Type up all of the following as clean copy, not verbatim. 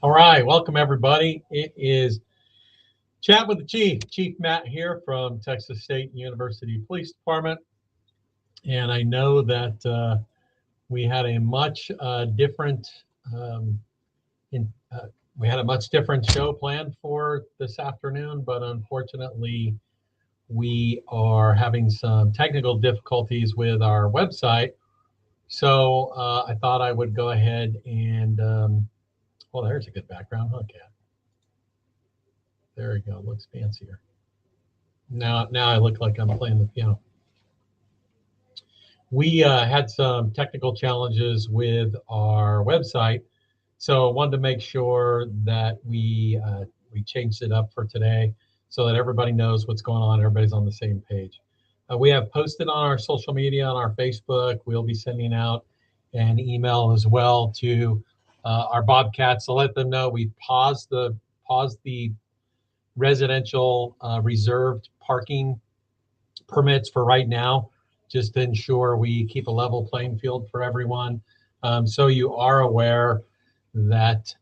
All right, welcome everybody. It is Chat with the Chief Matt here from Texas State University Police Department. And I know that we had a much different um, in, we had a much different show planned for this afternoon, but unfortunately, we are having some technical difficulties with our website. So I thought I would go ahead and well, there's a good background, huh, Kat? There we go. Looks fancier. Now I look like I'm playing the piano. We had some technical challenges with our website, so wanted to make sure that we changed it up for today, so that everybody knows what's going on. Everybody's on the same page. We have posted on our social media, on our Facebook. We'll be sending out an email as well to our Bobcats to let them know we paused the residential reserved parking permits for right now, just to ensure we keep a level playing field for everyone. So you are aware that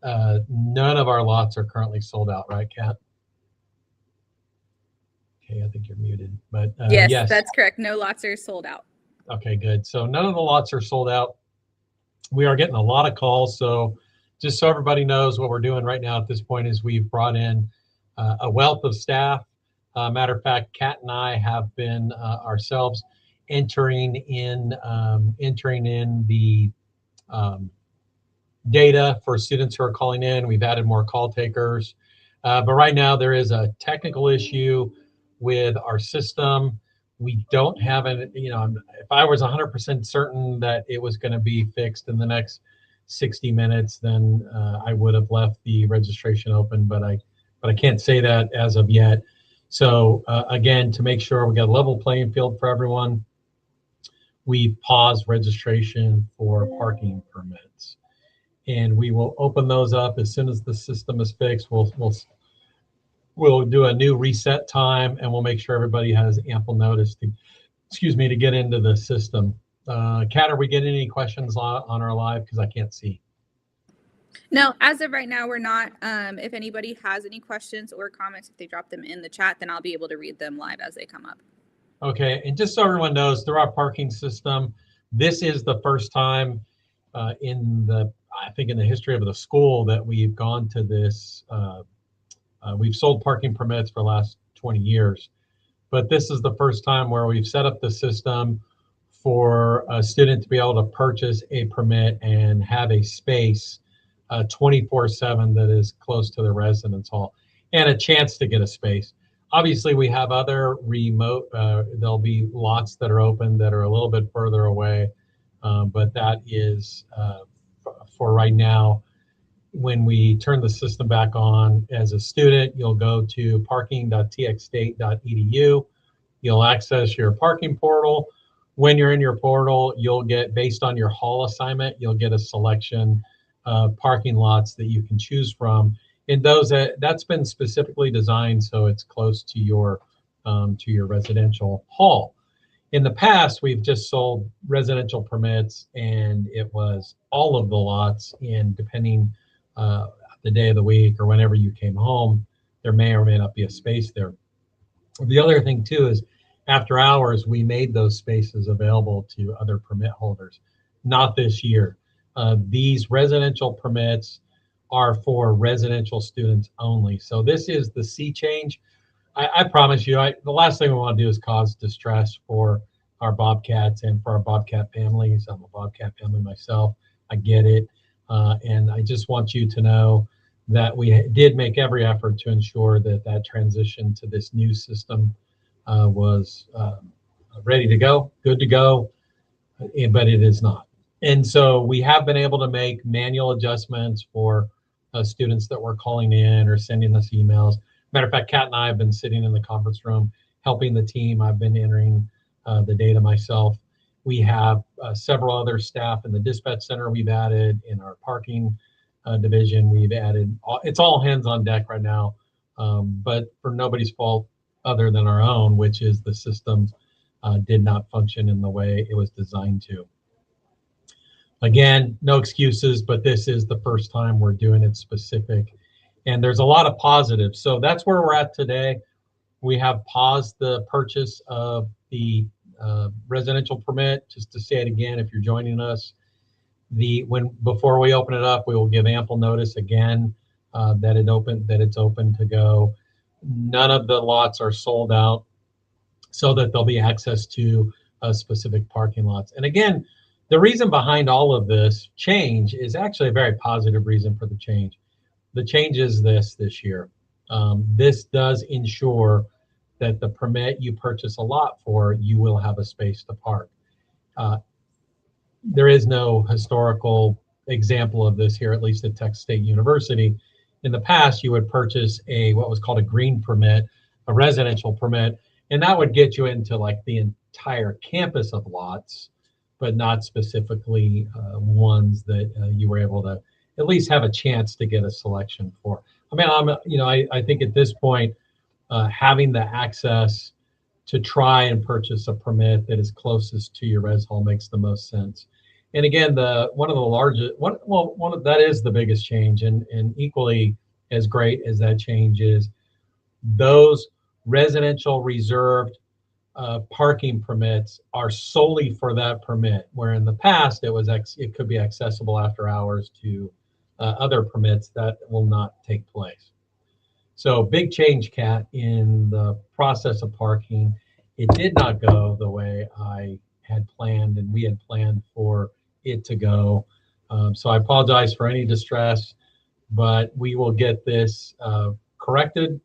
none of our lots are currently sold out, right, Kat? Okay, I think you're muted, but Yes, yes, that's correct. No lots are sold out. Okay, good. So none of the lots are sold out. We are getting a lot of calls. So just so everybody knows, what we're doing right now at this point is we've brought in a wealth of staff. Matter of fact, Kat and I have been ourselves entering in the um, data for students who are calling in. We've added more call takers. But right now there is a technical issue with our system. We don't have if I was 100% certain that it was going to be fixed in the next 60 minutes, then I would have left the registration open, but I can't say that as of yet. So again, to make sure we got a level playing field for everyone, we paused registration for parking permits, and we will open those up as soon as the system is fixed. We'll do a new reset time, and we'll make sure everybody has ample notice to get into the system. Kat, are we getting any questions on our live? Because I can't see. No, as of right now, we're not. If anybody has any questions or comments, if they drop them in the chat, then I'll be able to read them live as they come up. Okay, and just so everyone knows, through our parking system, this is the first time I think in the history of the school that we've gone to this. We've sold parking permits for the last 20 years, but this is the first time where we've set up the system for a student to be able to purchase a permit and have a space 24/7 that is close to the residence hall and a chance to get a space. Obviously, we have other remote, there'll be lots that are open that are a little bit further away, but that is for right now. When we turn the system back on as a student, you'll go to parking.txstate.edu. You'll access your parking portal. When you're in your portal, you'll get, based on your hall assignment, you'll get a selection of parking lots that you can choose from. And that's been specifically designed so it's close to your residential hall. In the past, we've just sold residential permits, and it was all of the lots, and depending the day of the week or whenever you came home, there may or may not be a space there. The other thing too is after hours, we made those spaces available to other permit holders. Not this year. These residential permits are for residential students only. So this is the sea change. I promise you, the last thing we want to do is cause distress for our Bobcats and for our Bobcat families. I'm a Bobcat family myself. I get it. And I just want you to know that we did make every effort to ensure that that transition to this new system was ready to go, good to go, but it is not. And so we have been able to make manual adjustments for students that were calling in or sending us emails. Matter of fact, Kat and I have been sitting in the conference room helping the team. I've been entering the data myself. We have several other staff in the dispatch center we've added, in our parking division we've added. It's all hands on deck right now, but for nobody's fault other than our own, which is the system did not function in the way it was designed to. Again, no excuses, but this is the first time we're doing it specific. And there's a lot of positives. So that's where we're at today. We have paused the purchase of the residential permit. Just to say it again, if you're joining us, before we open it up, we will give ample notice again that it's open to go. None of the lots are sold out, so that there'll be access to specific parking lots. And again, the reason behind all of this change is actually a very positive reason for the change. The change is this year. This does ensure that the permit you purchase a lot for, you will have a space to park. There is no historical example of this here, at least at Texas State University. In the past, you would purchase what was called a green permit, a residential permit, and that would get you into like the entire campus of lots, but not specifically ones that you were able to at least have a chance to get a selection for. I mean, I think at this point, having the access to try and purchase a permit that is closest to your res hall makes the most sense. And again, one of the largest, that is the biggest change, and equally as great as that change is, those residential reserved parking permits are solely for that permit, where in the past it could be accessible after hours to other permits. That will not take place. So big change, Kat, in the process of parking. It did not go the way I had planned, and we had planned for it to go. So I apologize for any distress, but we will get this corrected,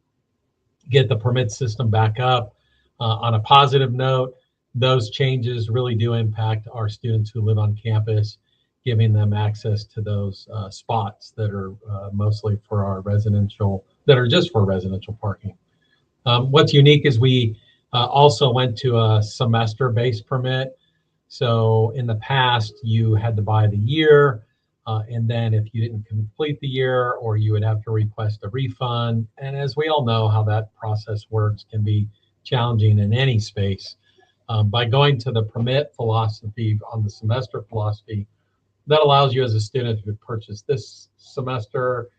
get the permit system back up. On a positive note, those changes really do impact our students who live on campus, giving them access to those spots that are mostly for our residential, that are just for residential parking. What's unique is we also went to a semester-based permit. So in the past, you had to buy the year, and then if you didn't complete the year, or you would have to request a refund. And as we all know how that process works, can be challenging in any space. By going to the permit philosophy on the semester philosophy, that allows you as a student to purchase this semester.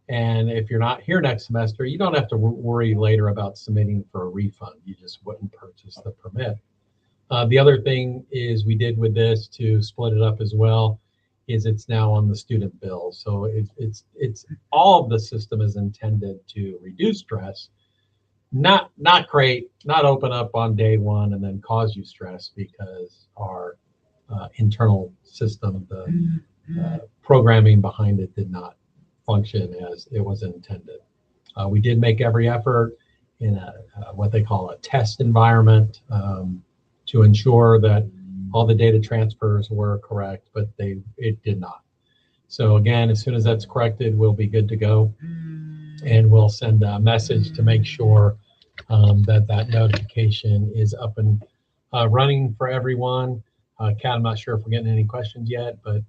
And if you're not here next semester, you don't have to worry later about submitting for a refund. You just wouldn't purchase the permit. The other thing is we did with this to split it up as well, is it's now on the student bill. So it's all of the system is intended to reduce stress, not create, not open up on day one and then cause you stress, because our internal system, the programming behind it did not function as it was intended. We did make every effort in what they call a test environment to ensure that all the data transfers were correct, but it did not. So again, as soon as that's corrected, we'll be good to go, and we'll send a message to make sure that notification is up and running for everyone. Kat, I'm not sure if we're getting any questions yet, but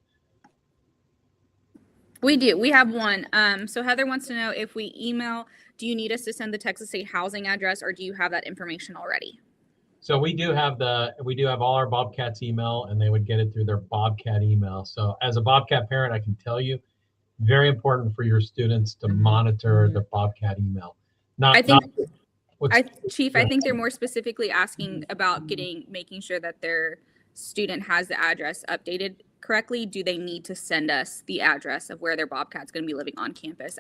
we do. We have one. So Heather wants to know, if we email, do you need us to send the Texas State housing address, or do you have that information already? So we do have all our Bobcats email, and they would get it through their Bobcat email. So as a Bobcat parent, I can tell you, very important for your students to monitor the Bobcat email. Chief, I think they're more specifically asking about making sure that their student has the address updated correctly. Do they need to send us the address of where their Bobcat's going to be living on campus,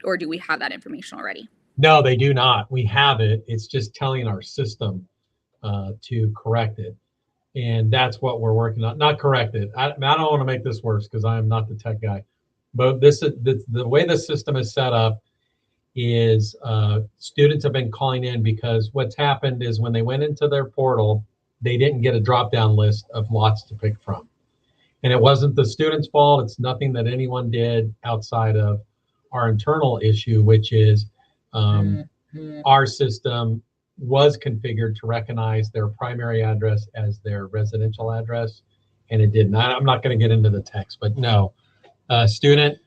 or do we have that information already? No, they do not. We have it. It's just telling our system to correct it. And that's what we're working on. Not correct it. I don't want to make this worse, because I am not the tech guy. But the way the system is set up is students have been calling in, because what's happened is when they went into their portal, they didn't get a drop-down list of lots to pick from. And it wasn't the student's fault. It's nothing that anyone did outside of our internal issue, which is our system was configured to recognize their primary address as their residential address, and it did not. I'm not going to get into the text, but no. Student,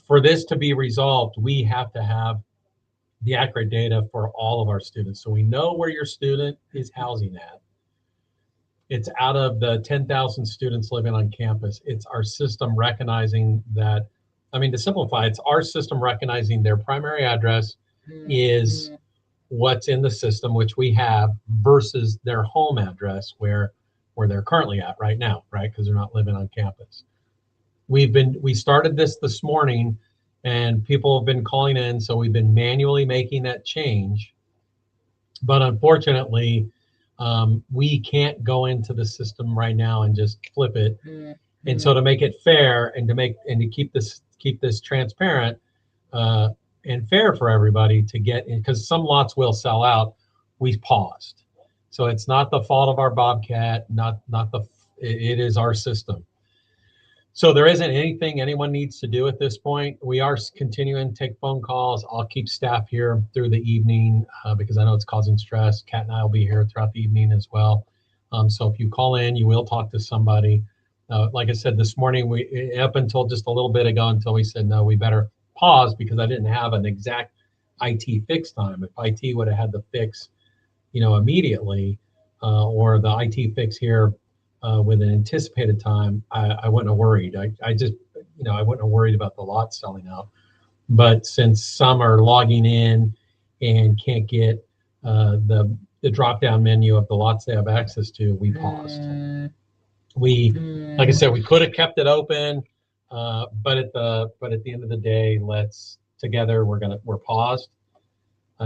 for this to be resolved, we have to have the accurate data for all of our students, so we know where your student is housing at. It's out of the 10,000 students living on campus. It's our system recognizing that, I mean, to simplify, it's our system recognizing their primary address is what's in the system, which we have, versus their home address where they're currently at right now, right? Because they're not living on campus. We started this morning, and people have been calling in, so we've been manually making that change. But unfortunately, we can't go into the system right now and just flip it. And so to make it fair and to keep this transparent and fair for everybody to get in, because some lots will sell out, we paused. So it's not the fault of our Bobcat, it is our system. So there isn't anything anyone needs to do at this point. We are continuing to take phone calls. I'll keep staff here through the evening because I know it's causing stress. Kat and I will be here throughout the evening as well. So if you call in, you will talk to somebody. Like I said, this morning, up until just a little bit ago, until we said, no, we better pause because I didn't have an exact IT fix time. If IT would have had the fix, immediately, or the IT fix here with an anticipated time, I wouldn't have worried. I just, I wouldn't have worried about the lot selling out. But since some are logging in and can't get the drop-down menu of the lots they have access to, we paused. Like I said, we could have kept it open, but at the end of the day, we're paused.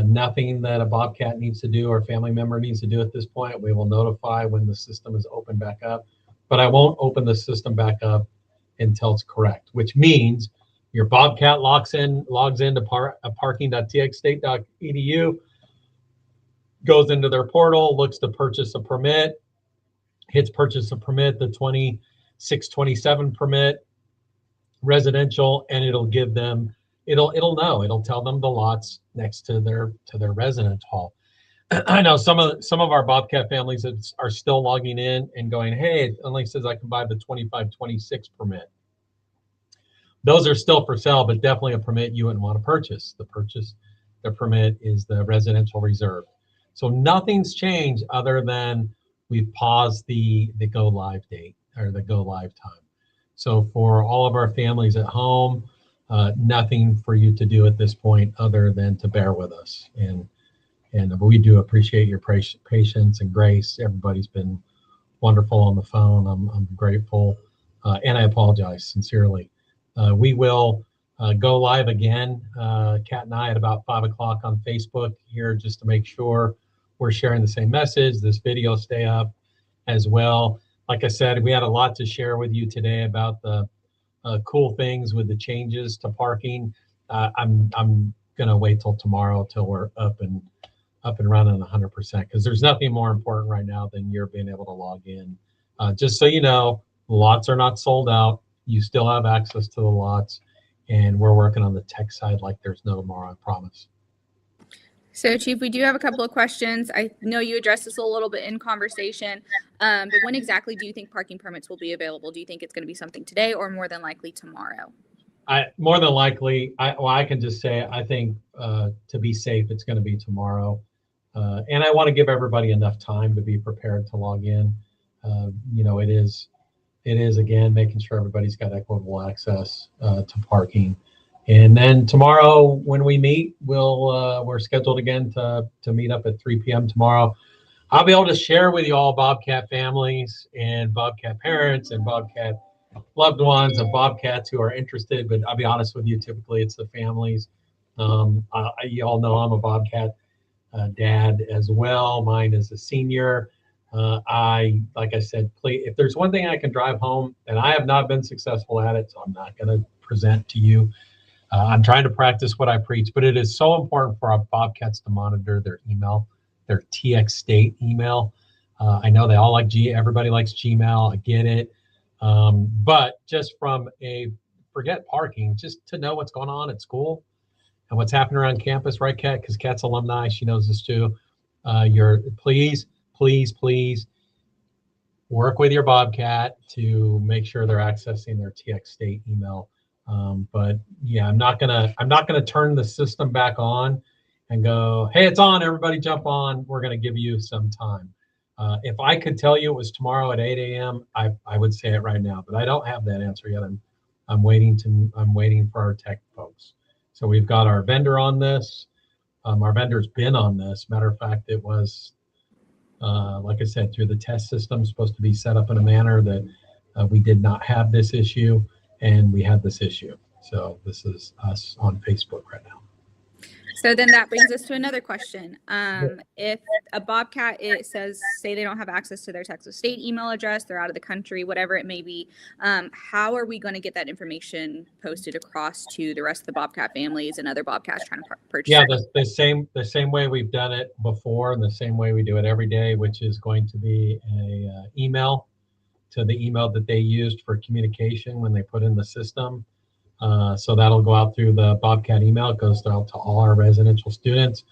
Nothing that a Bobcat needs to do or family member needs to do at this point. We will notify when the system is open back up, but I won't open the system back up until it's correct, which means your Bobcat logs into parking.txstate.edu, goes into their portal, looks to purchase a permit, hits purchase a permit, the 2627 permit, residential, and it'll give them, it'll tell them the lots next to their residence hall. I know some of our Bobcat families are still logging in and going, hey, it only says I can buy the 2526 permit. Those are still for sale, but definitely a permit you wouldn't want to purchase. The permit is the residential reserve. So nothing's changed other than we've paused the go live date or the go live time. So for all of our families at home, nothing for you to do at this point other than to bear with us. And we do appreciate your patience and grace. Everybody's been wonderful on the phone. I'm grateful. And I apologize sincerely. We will go live again, Kat and I, at about 5 o'clock on Facebook here, just to make sure we're sharing the same message. This video stay up as well. Like I said, we had a lot to share with you today about the cool things with the changes to parking. I'm gonna wait till tomorrow till we're up and running 100%, because there's nothing more important right now than you're being able to log in. Just so you know, lots are not sold out. You still have access to the lots, and we're working on the tech side like there's no tomorrow, I promise. So, Chief, we do have a couple of questions. I know you addressed this a little bit in conversation, but when exactly do you think parking permits will be available? Do you think it's going to be something today or more than likely tomorrow? More than likely, I can just say, I think to be safe, it's going to be tomorrow. And I want to give everybody enough time to be prepared to log in. It is again, making sure everybody's got equitable access to parking. And then tomorrow when we meet, we're scheduled again to meet up at 3 p.m. tomorrow. I'll be able to share with you all Bobcat families and Bobcat parents and Bobcat loved ones and Bobcats who are interested. But I'll be honest with you, typically it's the families. You all know I'm a Bobcat dad as well. Mine is a senior. Like I said, please, if there's one thing I can drive home, and I have not been successful at it, so I'm not going to present to you. I'm trying to practice what I preach, but it is so important for our Bobcats to monitor their email, their TX State email. I know they all like everybody likes Gmail. I get it. But just forget parking, just to know what's going on at school and what's happening around campus, right, Kat? Because Kat's alumni, she knows this too. Please work with your Bobcat to make sure they're accessing their TX State email. But yeah, I'm not gonna turn the system back on and go, hey, it's on, everybody jump on. We're gonna give you some time. If I could tell you it was tomorrow at 8 a.m., I would say it right now, but I don't have that answer yet. I'm waiting for our tech folks. So we've got our vendor on this. Our vendor's been on this. Matter of fact, it was, like I said, through the test system, supposed to be set up in a manner that we did not have this issue, and we had this issue. So this is us on Facebook right now. So then that brings us to another question. If a Bobcat, it says, say they don't have access to their Texas State email address, they're out of the country, whatever it may be, how are we going to get that information posted across to the rest of the Bobcat families and other Bobcats trying to purchase? Yeah, the same way we've done it before, and the same way we do it every day, which is going to be a email to the email that they used for communication when they put in the system. So that'll go out through the Bobcat email. It goes out to all our residential students.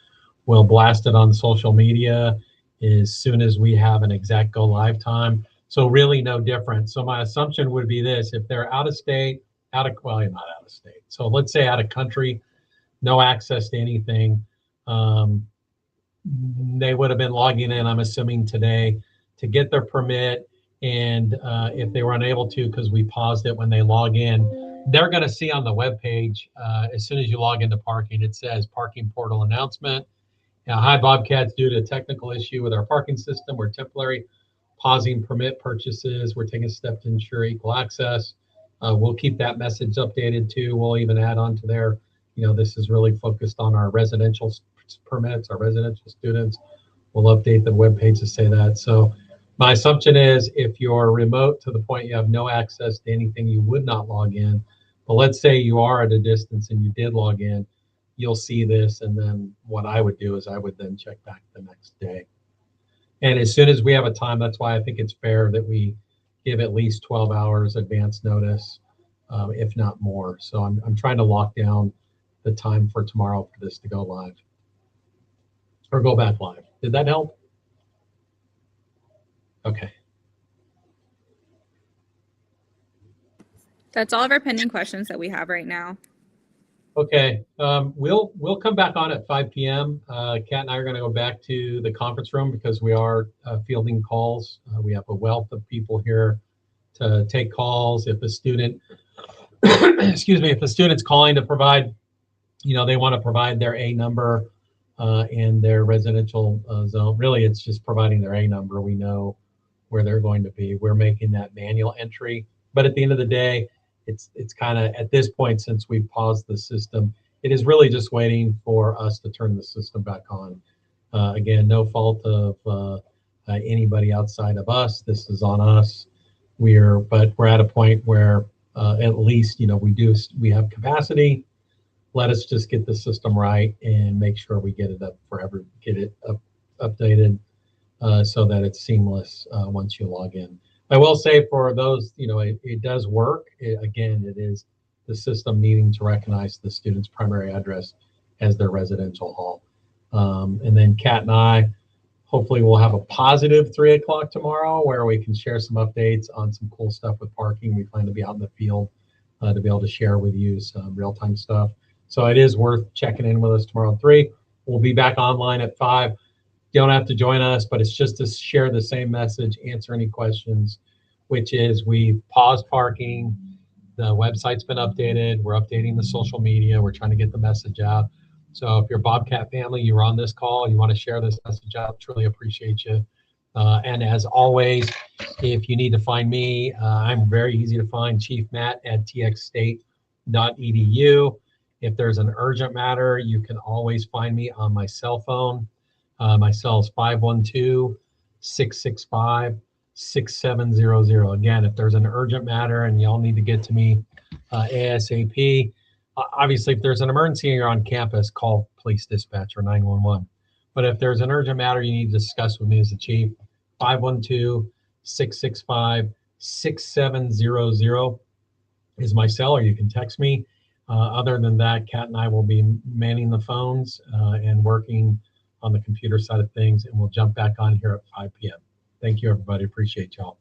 We'll blast it on social media as soon as we have an exact go live time. So really no different. So my assumption would be this: if they're out of state, well, you're not out of state. So let's say out of country, no access to anything. They would have been logging in, I'm assuming today, to get their permit. And if they were unable to, because we paused it when they log in, they're going to see on the web page, as soon as you log into parking, it says parking portal announcement. Hi, Bobcats, due to a technical issue with our parking system, we're temporarily pausing permit purchases. We're taking steps to ensure equal access. We'll keep that message updated too. We'll even add on to there, this is really focused on our residential permits, our residential students. We'll update the web page to say that. So my assumption is if you're remote to the point you have no access to anything, you would not log in. But let's say you are at a distance and you did log in, you'll see this. And then what I would do is I would then check back the next day. And as soon as we have a time, that's why I think it's fair that we give at least 12 hours advance notice, if not more. So I'm trying to lock down the time for tomorrow for this to go live or go back live. Did that help? Okay. That's all of our pending questions that we have right now. Okay, we'll come back on at 5 p.m. Kat and I are going to go back to the conference room because we are fielding calls. We have a wealth of people here to take calls. If a student, excuse me, if a student's calling to provide, they want to provide their A number and their residential zone. Really, it's just providing their A number. We know where they're going to be. We're making that manual entry. But at the end of the day, it's kind of, at this point, since we've paused the system, it is really just waiting for us to turn the system back on. Again, no fault of anybody outside of us. This is on us. But we're at a point where at least, we have capacity. Let us just get the system right and make sure we get it up updated so that it's seamless once you log in. I will say for those, it does work. Again, it is the system needing to recognize the student's primary address as their residential hall. And then Kat and I, hopefully we'll have a positive 3 o'clock tomorrow where we can share some updates on some cool stuff with parking. We plan to be out in the field to be able to share with you some real-time stuff. So it is worth checking in with us tomorrow at 3. We'll be back online at 5. You don't have to join us, but it's just to share the same message, answer any questions, which is we paused parking. The website's been updated. We're updating the social media. We're trying to get the message out. So if you're Bobcat family, you're on this call, you want to share this message out, truly appreciate you. And as always, if you need to find me, I'm very easy to find, Chief Matt at txstate.edu. If there's an urgent matter, you can always find me on my cell phone. My cell is 512-665-6700. Again, if there's an urgent matter and y'all need to get to me ASAP, obviously if there's an emergency and you're on campus, call police dispatch or 911. But if there's an urgent matter you need to discuss with me as the chief, 512-665-6700 is my cell, or you can text me. Other than that, Kat and I will be manning the phones and working on the computer side of things, and we'll jump back on here at 5 p.m. Thank you, everybody. Appreciate y'all.